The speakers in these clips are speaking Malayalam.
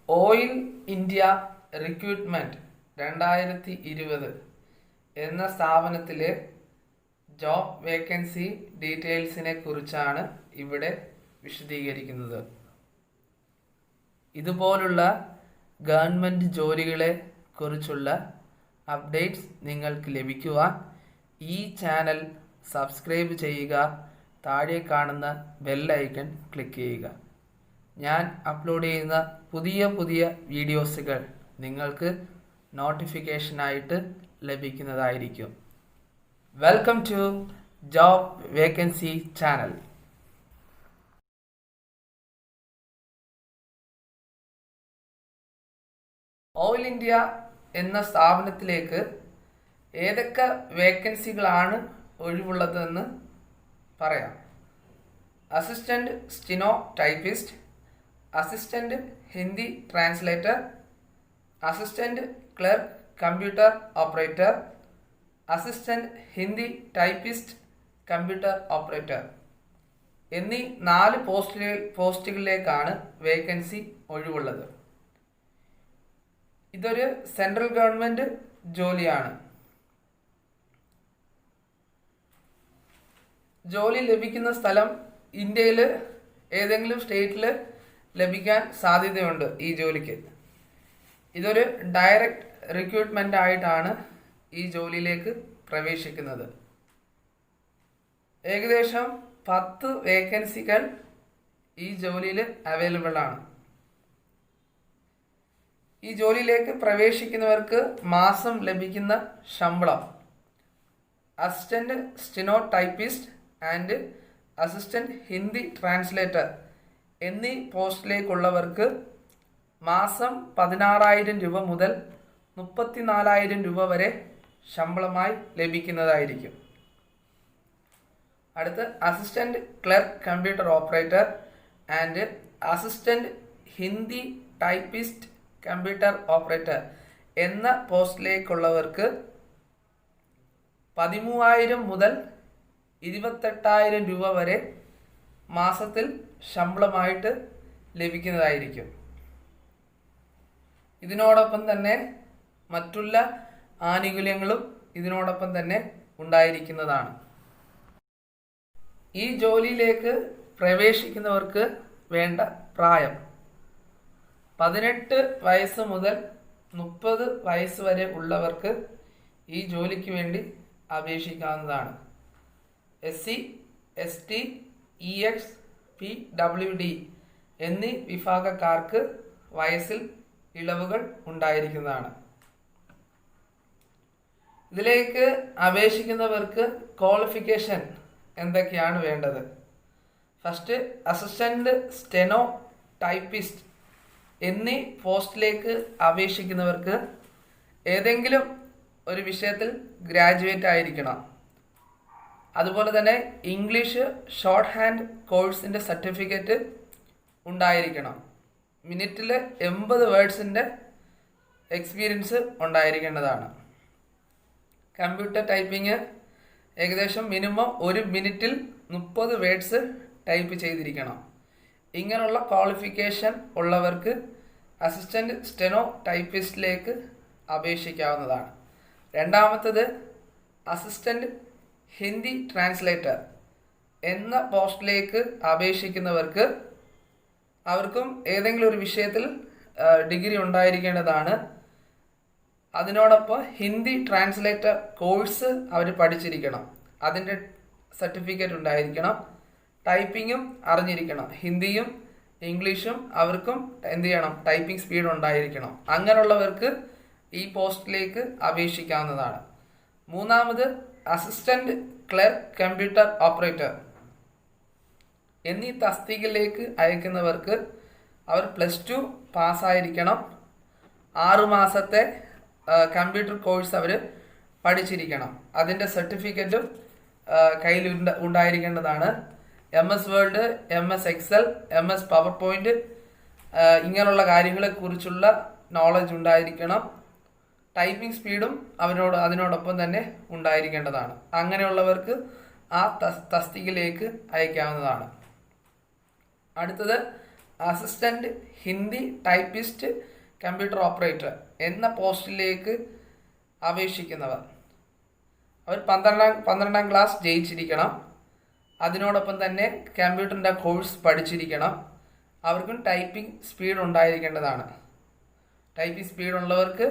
ഓയിൽ ഇന്ത്യ റിക്രൂട്ട്മെന്റ് 2020 എന്ന സ്ഥാപനത്തിലെ ജോബ് വേക്കൻസി ഡീറ്റെയിൽസിനെ കുറിച്ചാണ് ഇവിടെ വിശദീകരിക്കുന്നത്. ഇതുപോലുള്ള ഗവൺമെൻറ് ജോലികളെ കുറിച്ചുള്ള അപ്ഡേറ്റ്സ് നിങ്ങൾക്ക് ലഭിക്കുവാൻ ഈ ചാനൽ സബ്സ്ക്രൈബ് ചെയ്യുക, താഴെ കാണുന്ന ബെൽ ഐക്കൺ ക്ലിക്ക് ചെയ്യുക. ഞാൻ അപ്ലോഡ് ചെയ്യുന്ന പുതിയ വീഡിയോസുകൾ നിങ്ങൾക്ക് നോട്ടിഫിക്കേഷനായിട്ട് ലഭിക്കുന്നതായിരിക്കും. Welcome to job vacancy channel. Oil India എന്ന സ്ഥാപനത്തിലേക്ക് ഏതൊക്കെ വേക്കൻസികളാണ് ഒഴിവുള്ളതെന്ന് പറയാം. Assistant steno typist, assistant Hindi translator, assistant clerk computer operator, assistant Hindi typist computer operator എന്നീ 4 പോസ്റ്റുകളിലേക്കാണ് വേക്കൻസി ഒഴിവുള്ളത്. ഇതൊരു സെൻട്രൽ ഗവൺമെൻറ് ജോലിയാണ്. ജോലി ലഭിക്കുന്ന സ്ഥലം ഇന്ത്യയിൽ ഏതെങ്കിലും സ്റ്റേറ്റിൽ ലഭിക്കാൻ സാധ്യതയുണ്ട് ഈ ജോലിക്ക്. ഇതൊരു ഡയറക്റ്റ് റിക്രൂട്ട്മെൻ്റ് ആയിട്ടാണ് ഈ ജോലിയിലേക്ക് പ്രവേശിക്കുന്നത്. ഏകദേശം 10 വേക്കൻസികൾ ഈ ജോലിയിൽ അവൈലബിൾ ആണ്. ഈ ജോലിയിലേക്ക് പ്രവേശിക്കുന്നവർക്ക് മാസം ലഭിക്കുന്ന ശമ്പളം assistant steno typist and assistant Hindi translator എന്നീ പോസ്റ്റിലേക്കുള്ളവർക്ക് മാസം 16,000 രൂപ മുതൽ 34,000 രൂപ വരെ ശമ്പളമായി ലഭിക്കുന്നതായിരിക്കും. അടുത്ത് assistant clerk computer operator and assistant Hindi typist computer operator എന്ന പോസ്റ്റിലേക്കുള്ളവർക്ക് 13,000 മുതൽ 28,000 രൂപ വരെ മാസത്തിൽ ശമ്പളമായിട്ട് ലഭിക്കുന്നതായിരിക്കും. ഇതിനോടൊപ്പം തന്നെ മറ്റുള്ള ആനുകൂല്യങ്ങളും ഇതിനോടൊപ്പം തന്നെ ഉണ്ടായിരിക്കുന്നതാണ്. ഈ ജോലിയിലേക്ക് പ്രവേശിക്കുന്നവർക്ക് വേണ്ട പ്രായം 18 വയസ്സ് മുതൽ 30 വയസ്സ് വരെ ഉള്ളവർക്ക് ഈ ജോലിക്ക് വേണ്ടി അപേക്ഷിക്കാവുന്നതാണ്. SC, ST, EX, PWD എന്നീ വിഭാഗക്കാർക്ക് വയസ്സിൽ ഇളവുകൾ ഉണ്ടായിരിക്കുന്നതാണ്. ഇതിലേക്ക് അപേക്ഷിക്കുന്നവർക്ക് ക്വാളിഫിക്കേഷൻ എന്തൊക്കെയാണ് വേണ്ടത്? ഫസ്റ്റ്, അസിസ്റ്റന്റ് സ്റ്റെനോ ടൈപ്പിസ്റ്റ് എന്നീ പോസ്റ്റിലേക്ക് അപേക്ഷിക്കുന്നവർക്ക് ഏതെങ്കിലും ഒരു വിഷയത്തിൽ ഗ്രാജുവേറ്റ് ആയിരിക്കണം. അതുപോലെ തന്നെ ഇംഗ്ലീഷ് ഷോർട്ട് ഹാൻഡ് കോഴ്സിൻ്റെ സർട്ടിഫിക്കറ്റ് ഉണ്ടായിരിക്കണം. മിനിറ്റിൽ 80 വേർഡ്സിൻ്റെ എക്സ്പീരിയൻസ് ഉണ്ടായിരിക്കേണ്ടതാണ്. കമ്പ്യൂട്ടർ ടൈപ്പിംഗ് ഏകദേശം മിനിമം 1 മിനിറ്റിൽ 30 വേർഡ്സ് ടൈപ്പ് ചെയ്തിരിക്കണം. ഇങ്ങനെയുള്ള ക്വാളിഫിക്കേഷൻ ഉള്ളവർക്ക് അസിസ്റ്റന്റ് സ്റ്റെനോ ടൈപ്പിസ്റ്റിലേക്ക് അപേക്ഷിക്കാവുന്നതാണ്. രണ്ടാമത്തത് അസിസ്റ്റന്റ് ഹിന്ദി ട്രാൻസ്ലേറ്റർ എന്ന പോസ്റ്റിലേക്ക് അപേക്ഷിക്കുന്നവർക്ക് അവർക്കും ഏതെങ്കിലും ഒരു വിഷയത്തിൽ ഡിഗ്രി ഉണ്ടായിരിക്കേണ്ടതാണ്. അതിനോടൊപ്പം ഹിന്ദി ട്രാൻസ്ലേറ്റർ കോഴ്സ് അവർ പഠിച്ചിരിക്കണം. അതിൻ്റെ സർട്ടിഫിക്കറ്റ് ഉണ്ടായിരിക്കണം. ടൈപ്പിങ്ങും അറിഞ്ഞിരിക്കണം. ഹിന്ദിയും ഇംഗ്ലീഷും അവർക്കും എന്ത് ചെയ്യണം? ടൈപ്പിംഗ് സ്പീഡ് ഉണ്ടായിരിക്കണം. അങ്ങനെയുള്ളവർക്ക് ഈ പോസ്റ്റിലേക്ക് അപേക്ഷിക്കാവുന്നതാണ്. മൂന്നാമത് അസിസ്റ്റന്റ് ക്ലർക്ക് കമ്പ്യൂട്ടർ ഓപ്പറേറ്റർ എന്നീ തസ്തികയിലേക്ക് അയക്കുന്നവർക്ക് അവർ +2 പാസ്സായിരിക്കണം. 6 മാസത്തെ കമ്പ്യൂട്ടർ കോഴ്സ് അവർ പഠിച്ചിരിക്കണം. അതിൻ്റെ സർട്ടിഫിക്കറ്റും കയ്യിൽ ഉണ്ടായിരിക്കേണ്ടതാണ്. MS Word, MS Excel, MS PowerPoint ഇങ്ങനെയുള്ള കാര്യങ്ങളെക്കുറിച്ചുള്ള നോളജ് ഉണ്ടായിരിക്കണം. ടൈപ്പിംഗ് സ്പീഡും അതിനോടൊപ്പം തന്നെ ഉണ്ടായിരിക്കേണ്ടതാണ്. അങ്ങനെയുള്ളവർക്ക് ആ തസ്തികയിലേക്ക് അയക്കാവുന്നതാണ്. അടുത്തത് assistant Hindi typist computer operator എന്ന പോസ്റ്റിലേക്ക് അപേക്ഷിക്കുന്നവർ അവർ 12ാം ക്ലാസ് ജയിച്ചിരിക്കണം. അതിനോടൊപ്പം തന്നെ കമ്പ്യൂട്ടറിൻ്റെ കോഴ്സ് പഠിച്ചിരിക്കണം. അവർക്കും ടൈപ്പിംഗ് സ്പീഡ് ഉണ്ടായിരിക്കേണ്ടതാണ്. ടൈപ്പിംഗ് സ്പീഡ് ഉള്ളവർക്ക്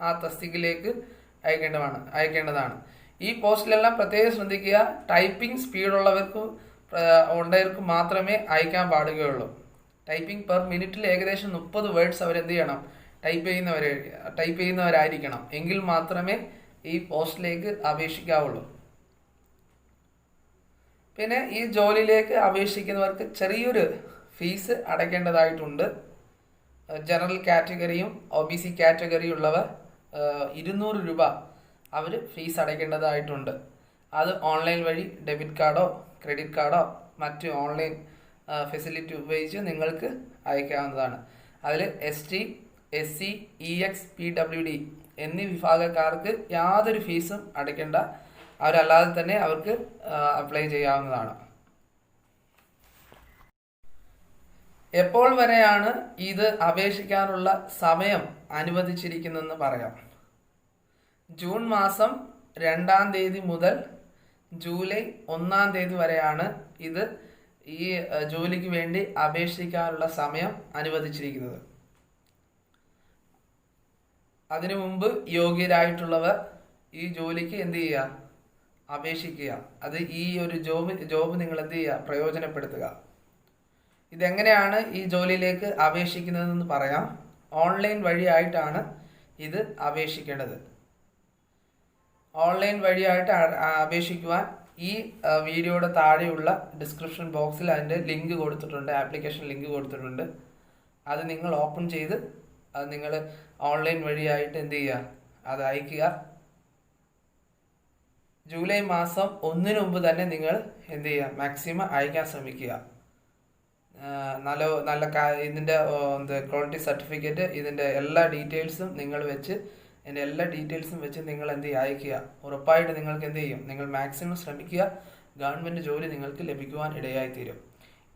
ആ തസ്തികയിലേക്ക് അയക്കേണ്ടതാണ്. ഈ പോസ്റ്റിലെല്ലാം പ്രത്യേകം ശ്രദ്ധിക്കുക, ടൈപ്പിംഗ് സ്പീഡുള്ളവർക്ക് ഉള്ളവർക്ക് മാത്രമേ അയക്കാൻ പാടുകയുള്ളൂ. ടൈപ്പിംഗ് പെർ മിനിറ്റിൽ ഏകദേശം 30 വേർഡ്സ് അവരെന്ത് ചെയ്യണം, ടൈപ്പ് ചെയ്യുന്നവരായിരിക്കണം. എങ്കിൽ മാത്രമേ ഈ പോസ്റ്റിലേക്ക് അപേക്ഷിക്കാവുള്ളൂ. പിന്നെ ഈ ജോലിയിലേക്ക് അപേക്ഷിക്കുന്നവർക്ക് ചെറിയൊരു ഫീസ് അടയ്ക്കേണ്ടതായിട്ടുണ്ട്. ജനറൽ കാറ്റഗറിയും OBC കാറ്റഗറിയും ഉള്ളവർ 200 രൂപ അവർ ഫീസ് അടയ്ക്കേണ്ടതായിട്ടുണ്ട്. അത് ഓൺലൈൻ വഴി ഡെബിറ്റ് കാർഡോ ക്രെഡിറ്റ് കാർഡോ മറ്റ് ഓൺലൈൻ ഫെസിലിറ്റി ഉപയോഗിച്ച് നിങ്ങൾക്ക് അയക്കാവുന്നതാണ്. അതിൽ ST, SC, EX, PWD എന്നീ വിഭാഗക്കാർക്ക് യാതൊരു ഫീസും അടയ്ക്കേണ്ട. അവരല്ലാതെ തന്നെ അവർക്ക് അപ്ലൈ ചെയ്യാവുന്നതാണ്. എപ്പോൾ വരെയാണ് ഇത് അപേക്ഷിക്കാനുള്ള സമയം അനുവദിച്ചിരിക്കുന്നതെന്ന് പറയാം. ജൂൺ മാസം 2-ാം തീയതി മുതൽ ജൂലൈ 1-ാം തീയതി വരെയാണ് ഈ ജോലിക്ക് വേണ്ടി അപേക്ഷിക്കാനുള്ള സമയം അനുവദിച്ചിരിക്കുന്നത്. അതിനു മുമ്പ് യോഗ്യരായിട്ടുള്ളവർ ഈ ജോലിക്ക് എന്ത് ചെയ്യുക, അപേക്ഷിക്കുക. അത് ഈ ഒരു ജോബ് നിങ്ങൾ എന്ത് ചെയ്യുക, പ്രയോജനപ്പെടുത്തുക. ഇതെങ്ങനെയാണ് ഈ ജോലിയിലേക്ക് അപേക്ഷിക്കുന്നതെന്ന് പറയാം. ഓൺലൈൻ വഴിയായിട്ടാണ് ഇത് അപേക്ഷിക്കേണ്ടത്. ഓൺലൈൻ വഴിയായിട്ട് അപേക്ഷിക്കുവാൻ ഈ വീഡിയോയുടെ താഴെയുള്ള ഡിസ്ക്രിപ്ഷൻ ബോക്സിൽ അതിൻ്റെ ലിങ്ക് കൊടുത്തിട്ടുണ്ട്, ആപ്ലിക്കേഷൻ ലിങ്ക് കൊടുത്തിട്ടുണ്ട്. അത് നിങ്ങൾ ഓപ്പൺ ചെയ്ത് അത് നിങ്ങൾ ഓൺലൈൻ വഴിയായിട്ട് എന്ത് ചെയ്യുക, അത് അയക്കുക. ജൂലൈ മാസം 1-ന് മുമ്പ് തന്നെ നിങ്ങൾ എന്ത് ചെയ്യുക, മാക്സിമം അയക്കാൻ ശ്രമിക്കുക. നല്ല ഇതിൻ്റെ ക്വാളിറ്റി സർട്ടിഫിക്കറ്റ്, ഇതിൻ്റെ എല്ലാ ഡീറ്റെയിൽസും നിങ്ങൾ വെച്ച് നിങ്ങൾ എന്ത് ചെയ്യുക, അയക്കുക. ഉറപ്പായിട്ട് നിങ്ങൾക്ക് എന്ത് ചെയ്യും, നിങ്ങൾ മാക്സിമം ശ്രമിക്കുക. ഗവൺമെൻറ് ജോലി നിങ്ങൾക്ക് ലഭിക്കുവാൻ ഇടയായിത്തീരും.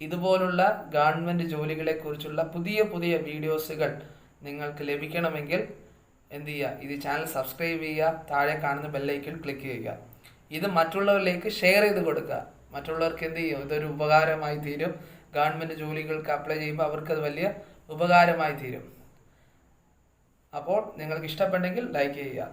ഇതുപോലുള്ള ഗവൺമെൻറ് ജോലികളെക്കുറിച്ചുള്ള പുതിയ വീഡിയോസുകൾ നിങ്ങൾക്ക് ലഭിക്കണമെങ്കിൽ എന്ത് ചെയ്യുക, ഇത് ചാനൽ സബ്സ്ക്രൈബ് ചെയ്യുക, താഴെ കാണുന്ന ബെല്ലൈക്കൺ ക്ലിക്ക് ചെയ്യുക. ഇത് മറ്റുള്ളവരിലേക്ക് ഷെയർ ചെയ്ത് കൊടുക്കുക. മറ്റുള്ളവർക്ക് എന്ത് ചെയ്യും, ഇതൊരു ഉപകാരമായി തീരും. ഗവൺമെൻറ് ജോലികൾക്ക് അപ്ലൈ ചെയ്യുമ്പോൾ അവർക്കത് വലിയ ഉപകാരമായി തീരും. അപ്പോൾ നിങ്ങൾക്ക് ഇഷ്ടപ്പെട്ടെങ്കിൽ ലൈക്ക് ചെയ്യുക.